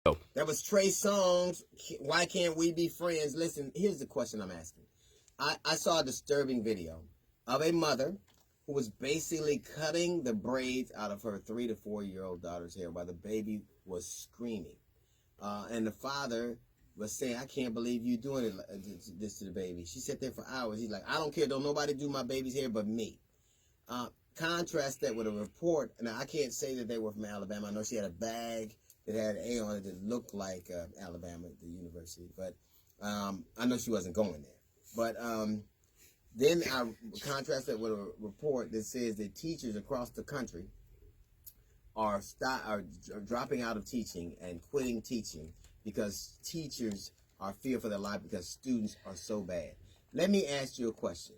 That was Trey Songz. Why can't we be friends? Listen, here's the question I'm asking. I saw a disturbing video of a mother who was basically cutting the braids out of her 3 to 4 year old daughter's hair while the baby was screaming. And the father was saying, I can't believe you doing this to the baby. She sat there for hours. He's like, I don't care. Don't nobody do my baby's hair but me. Contrast that with a report. Now, I can't say that they were from Alabama. I know she had a bag that had an A on it that looked like Alabama, the university. But I know she wasn't going there. But then I contrast that with a report that says that teachers across the country are dropping out of teaching and quitting teaching because teachers are feared for their life because students are so bad. Let me ask you a question.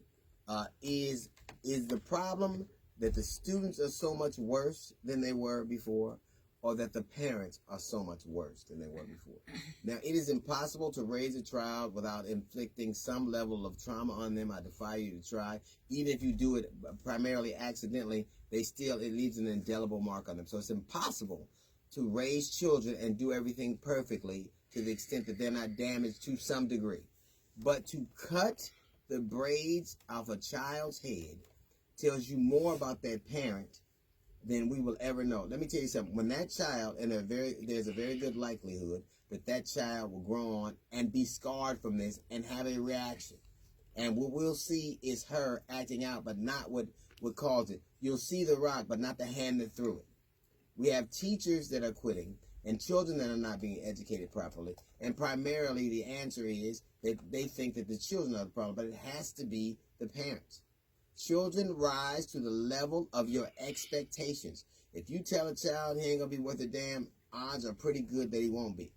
Is the problem that the students are so much worse than they were before, or that the parents are so much worse than they were before? Now, it is impossible to raise a child without inflicting some level of trauma on them. I defy you to try. Even if you do it primarily accidentally, it leaves an indelible mark on them. So it's impossible to raise children and do everything perfectly to the extent that they're not damaged to some degree. But to cut the braids off a child's head tells you more about that parent than we will ever know. Let me tell you something. When that child, and there's a very good likelihood that that child will grow on and be scarred from this and have a reaction. And what we'll see is her acting out, but not what caused it. You'll see the rock, but not the hand that threw it. We have teachers that are quitting and children that are not being educated properly. And primarily the answer is that they think that the children are the problem, but it has to be the parents. Children rise to the level of your expectations. If you tell a child he ain't going to be worth a damn, odds are pretty good that he won't be.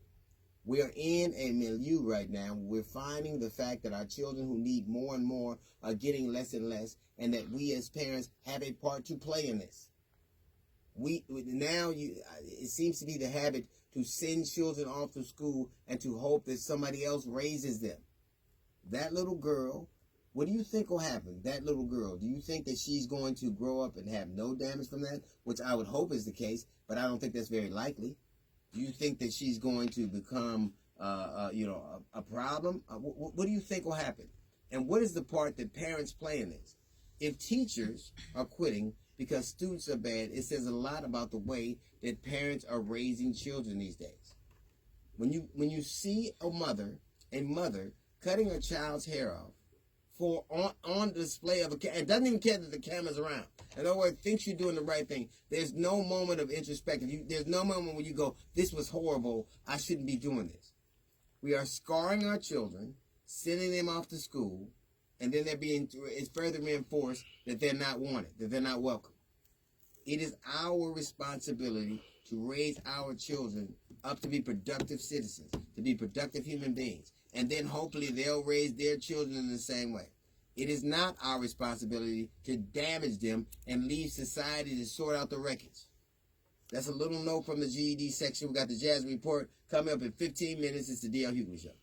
We are in a milieu right now. We're finding the fact that our children who need more and more are getting less and less, and that we as parents have a part to play in this. It seems to be the habit to send children off to school and to hope that somebody else raises them. That little girl, what do you think will happen? That little girl, do you think that she's going to grow up and have no damage from that? Which I would hope is the case, but I don't think that's very likely. Do you think that she's going to become, a problem? What do you think will happen? And what is the part that parents play in this? If teachers are quitting because students are bad, it says a lot about the way that parents are raising children these days. When you see a mother cutting her child's hair off for on display of a camera, and doesn't even care that the camera's around. In other words, thinks you're doing the right thing. There's no moment of introspection. There's no moment when you go, this was horrible, I shouldn't be doing this. We are scarring our children, sending them off to school, and then it's further reinforced that they're not wanted, that they're not welcome. It is our responsibility to raise our children up to be productive citizens, to be productive human beings. And then hopefully they'll raise their children in the same way. It is not our responsibility to damage them and leave society to sort out the wreckage. That's a little note from the GED section. We got the Jazz Report coming up in 15 minutes. It's the D.L. Hughley Show.